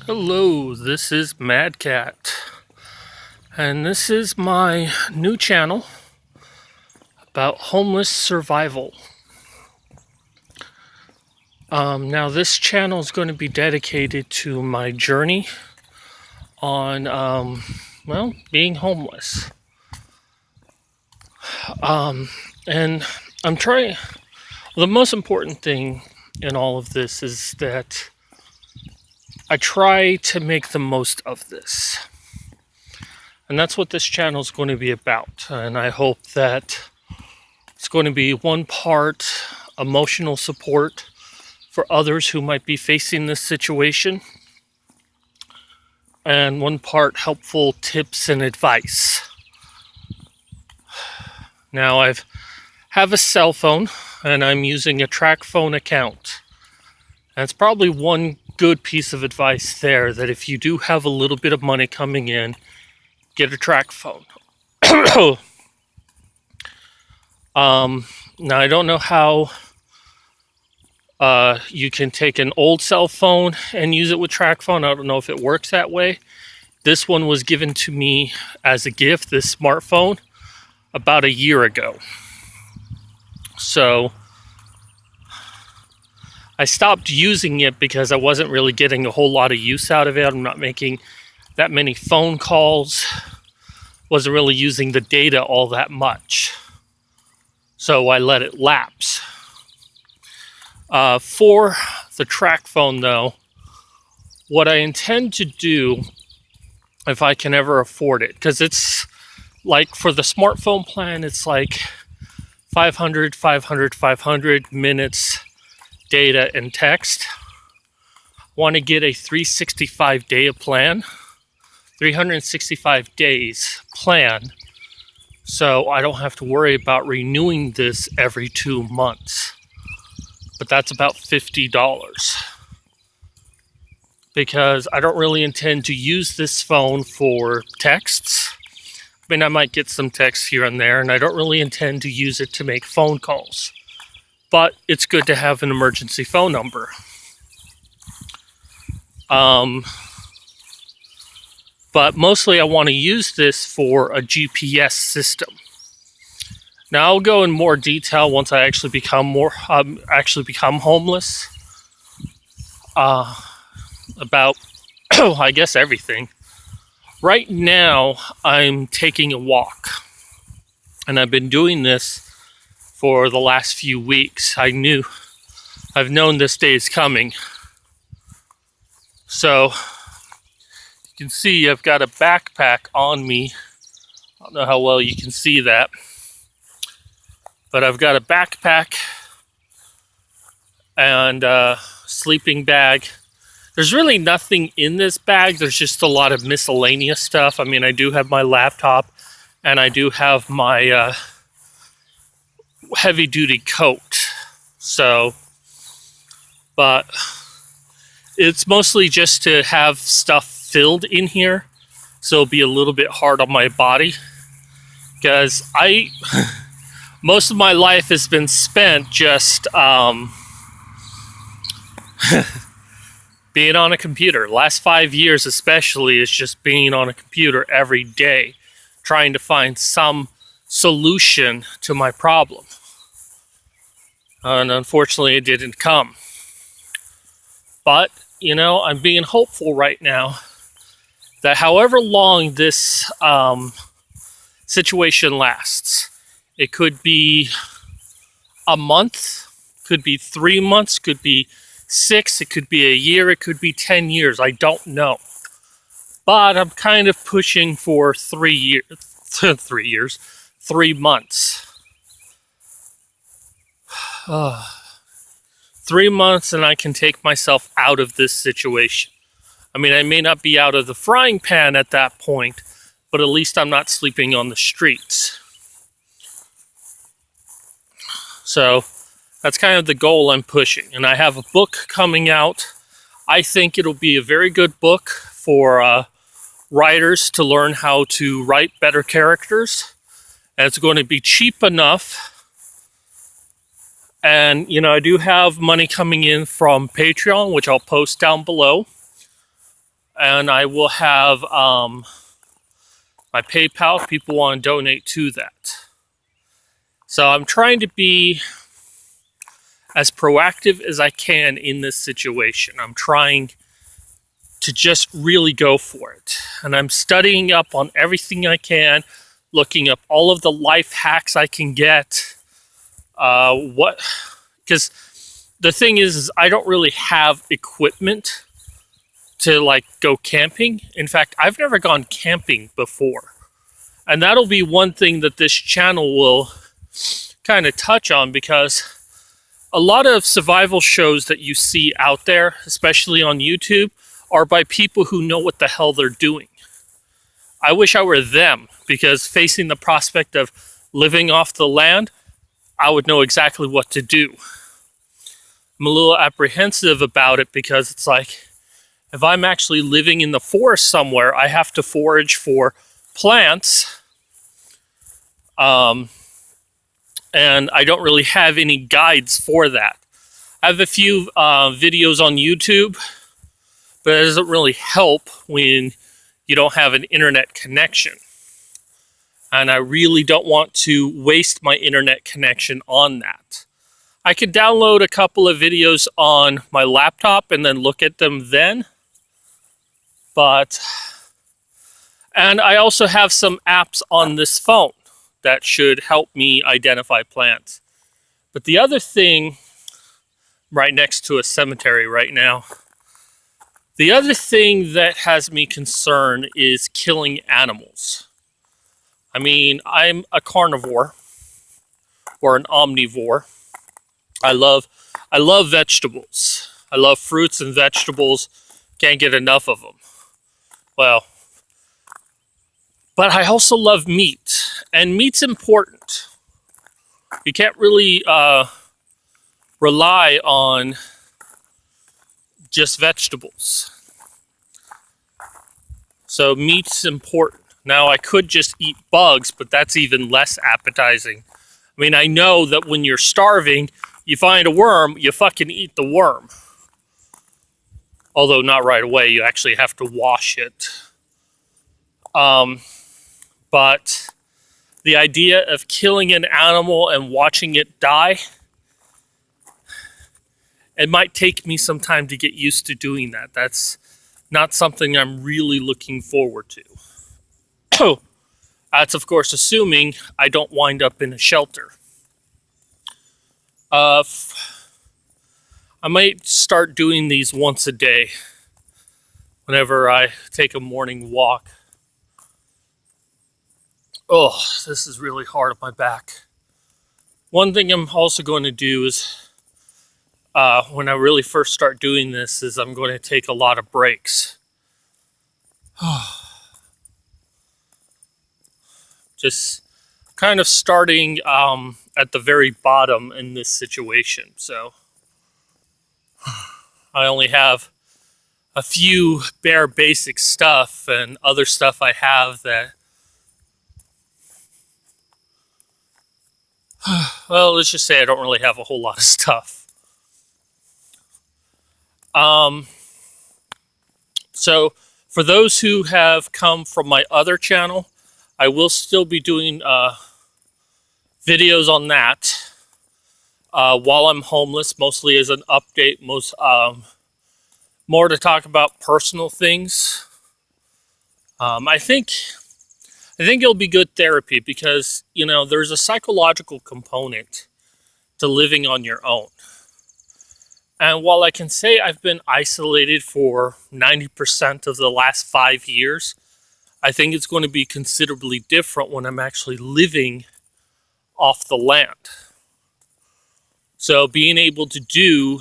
Hello, this is Mad Cat, and this is my new channel about homeless survival. Now, this channel is going to be dedicated to my journey on, being homeless. And I'm trying, the most important thing in all of this is that I try to make the most of this. And that's what this channel is going to be about. And I hope that it's going to be one part emotional support for others who might be facing this situation, and one part helpful tips and advice. Now, I have a cell phone and I'm using a TracFone account. That's probably one good piece of advice there, that if you do have a little bit of money coming in, get a TracFone. Now, I don't know how you can take an old cell phone and use it with TracFone. I don't know if it works that way. This one was given to me as a gift, this smartphone, about a year ago. So I stopped using it because I wasn't really getting a whole lot of use out of it. I'm not making that many phone calls. Wasn't really using the data all that much. So I let it lapse. For the TracFone, though, what I intend to do, if I can ever afford it, because it's like for the smartphone plan, it's like 500 minutes data and text. Want to get a 365 day plan, 365 days plan, so I don't have to worry about renewing this every 2 months. But that's about $50, because I don't really intend to use this phone for texts. I mean, I might get some texts here and there, and I don't really intend to use it to make phone calls. But it's good to have an emergency phone number. But mostly I want to use this for a GPS system. Now, I'll go in more detail once I actually become homeless. About, I guess, everything. Right now, I'm taking a walk, and I've been doing this for the last few weeks. I've known this day is coming. So, you can see I've got a backpack on me. I don't know how well you can see that, but I've got a backpack and a sleeping bag. There's really nothing in this bag. There's just a lot of miscellaneous stuff. I mean, I do have my laptop, and I do have my heavy-duty coat. So, but it's mostly just to have stuff filled in here, so it'll be a little bit hard on my body, because most of my life has been spent just being on a computer. Last 5 years especially is just being on a computer every day, trying to find some solution to my problem. And unfortunately it didn't come. But, I'm being hopeful right now that however long this situation lasts, it could be a month, could be 3 months, could be 6, it could be a year, it could be 10 years, I don't know. But I'm kind of pushing for 3 years, 3 months. 3 months and I can take myself out of this situation. I mean, I may not be out of the frying pan at that point, but at least I'm not sleeping on the streets. So that's kind of the goal I'm pushing. And I have a book coming out. I think it'll be a very good book for writers to learn how to write better characters. And it's going to be cheap enough. And, I do have money coming in from Patreon, which I'll post down below. and I will have my PayPal if people want to donate to that. So I'm trying to be as proactive as I can in this situation. I'm trying to just really go for it. And I'm studying up on everything I can, looking up all of the life hacks I can get. Because the thing is I don't really have equipment to like go camping. In fact, I've never gone camping before. And that'll be one thing that this channel will kind of touch on, because a lot of survival shows that you see out there, especially on YouTube, are by people who know what the hell they're doing. I wish I were them, because facing the prospect of living off the land, I would know exactly what to do. I'm a little apprehensive about it because it's like, if I'm actually living in the forest somewhere, I have to forage for plants. And I don't really have any guides for that. I have a few videos on YouTube, but it doesn't really help when you don't have an internet connection. And I really don't want to waste my internet connection on that. I could download a couple of videos on my laptop and then look at them then. And I also have some apps on this phone that should help me identify plants. But the other thing, right next to a cemetery right now, the other thing that has me concerned is killing animals. I mean, I'm a carnivore or an omnivore. I love vegetables. I love fruits and vegetables. Can't get enough of them. Well, but I also love meat, and meat's important. You can't really rely on just vegetables. So meat's important. Now, I could just eat bugs, but that's even less appetizing. I mean, I know that when you're starving, you find a worm, you fucking eat the worm. Although not right away, you actually have to wash it. But the idea of killing an animal and watching it die, it might take me some time to get used to doing that. That's not something I'm really looking forward to. That's, of course, assuming I don't wind up in a shelter. I might start doing these once a day whenever I take a morning walk. Oh, this is really hard on my back. One thing I'm also going to do is, when I really first start doing this, is I'm going to take a lot of breaks. Just kind of starting at the very bottom in this situation. So I only have a few bare basic stuff, and other stuff I have that, well, let's just say I don't really have a whole lot of stuff. So for those who have come from my other channel, I will still be doing videos on that while I'm homeless, mostly as an update, more to talk about personal things. I think it'll be good therapy because, you know, there's a psychological component to living on your own. And while I can say I've been isolated for 90% of the last 5 years, I think it's going to be considerably different when I'm actually living off the land. So being able to do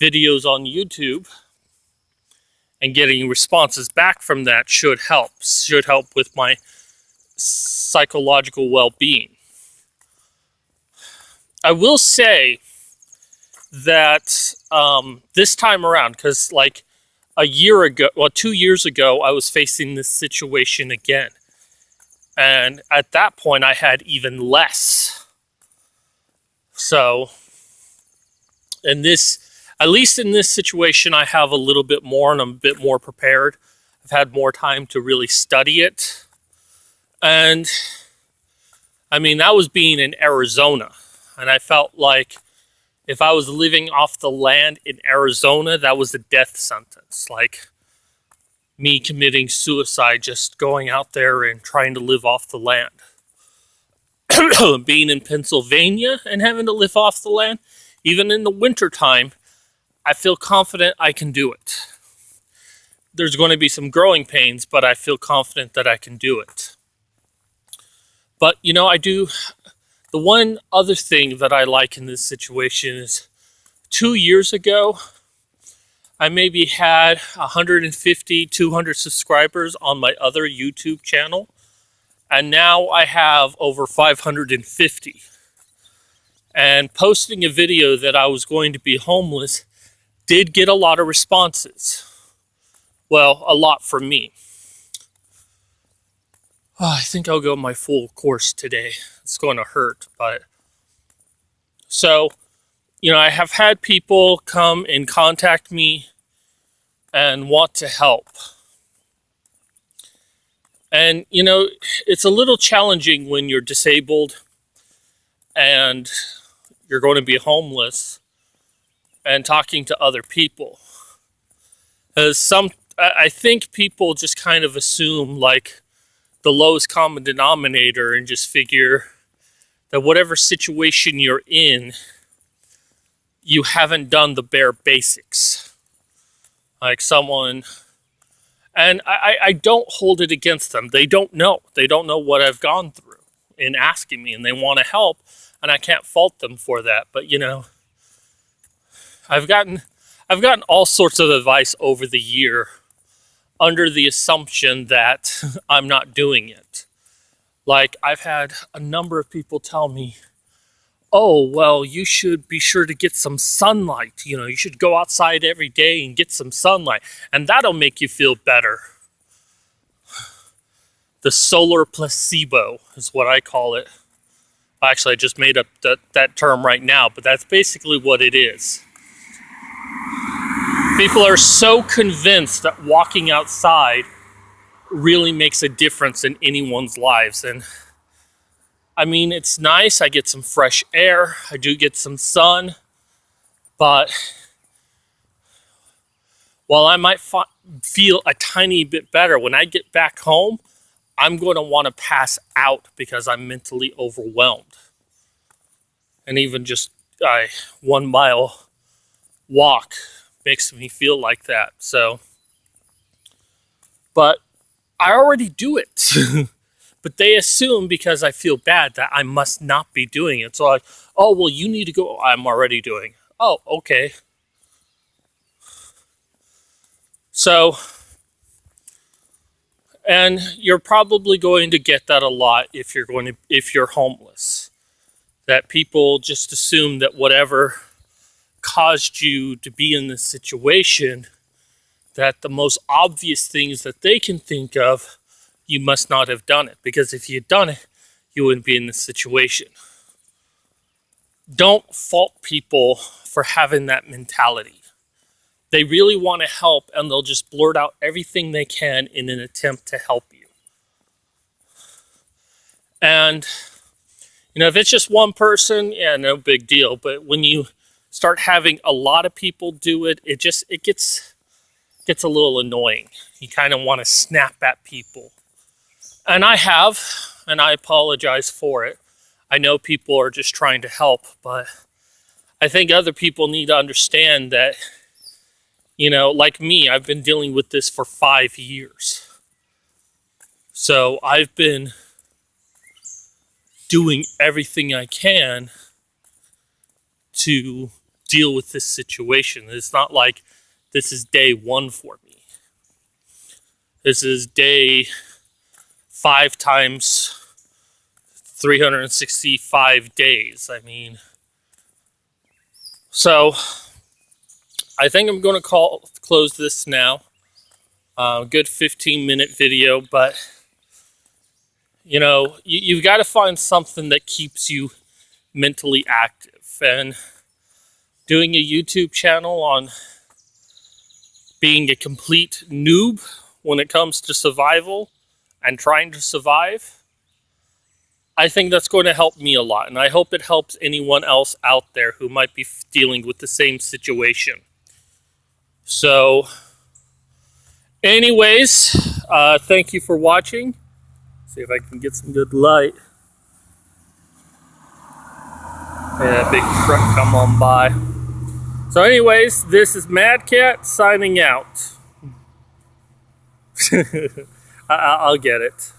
videos on YouTube and getting responses back from that should help with my psychological well-being. I will say that this time around, because like a year ago, well, 2 years ago, I was facing this situation again. And at that point, I had even less. So, and this at least in this situation, I have a little bit more and I'm a bit more prepared. I've had more time to really study it. And I mean, that was being in Arizona. And I felt like if I was living off the land in Arizona, that was a death sentence. Like me committing suicide, just going out there and trying to live off the land. Being in Pennsylvania and having to live off the land, even in the wintertime, I feel confident I can do it. There's going to be some growing pains, but I feel confident that I can do it. But, you know, I do. The one other thing that I like in this situation is 2 years ago, I maybe had 150, 200 subscribers on my other YouTube channel. And now I have over 550. And posting a video that I was going to be homeless did get a lot of responses. Well, a lot from me. Oh, I think I'll go my full course today. It's going to hurt, but... So, you know, I have had people come and contact me and want to help. And, you know, it's a little challenging when you're disabled and you're going to be homeless and talking to other people. As I think people just kind of assume like the lowest common denominator and just figure that whatever situation you're in, you haven't done the bare basics. Like someone... And I don't hold it against them. They don't know. They don't know what I've gone through in asking me, and they want to help, and I can't fault them for that. But, you know, I've gotten all sorts of advice over the year under the assumption that I'm not doing it. Like, I've had a number of people tell me, oh, well, you should be sure to get some sunlight. You know, you should go outside every day and get some sunlight, and that'll make you feel better. The solar placebo is what I call it. Actually, I just made up that term right now, but that's basically what it is. People are so convinced that walking outside really makes a difference in anyone's lives, and I mean, it's nice. I get some fresh air. I do get some sun. But while I might feel a tiny bit better, when I get back home, I'm going to want to pass out because I'm mentally overwhelmed. And even just a 1 mile walk makes me feel like that. So, but I already do it. But they assume because I feel bad that I must not be doing it. So like, oh, well, you need to go. I'm already doing. Oh, okay. So, and you're probably going to get that a lot if you're homeless. That people just assume that whatever caused you to be in this situation, that the most obvious things that they can think of, you must not have done it. Because if you'd done it, you wouldn't be in this situation. Don't fault people for having that mentality. They really want to help, and they'll just blurt out everything they can in an attempt to help you. And, you know, if it's just one person, yeah, no big deal. But when you start having a lot of people do it, it gets a little annoying. You kind of want to snap at people. And I have, and I apologize for it. I know people are just trying to help, but I think other people need to understand that, you know, like me, I've been dealing with this for 5 years. So I've been doing everything I can to deal with this situation. It's not like this is day one for me. This is day 5 times 365 days. I mean, so I think I'm going to close this now. Good 15-minute video, but you know, you've got to find something that keeps you mentally active. And doing a YouTube channel on being a complete noob when it comes to survival and trying to survive, I think that's going to help me a lot. And I hope it helps anyone else out there who might be dealing with the same situation. So, anyways, thank you for watching. See if I can get some good light. Yeah, big truck come on by. So anyways, this is Mad Cat signing out. I'll get it.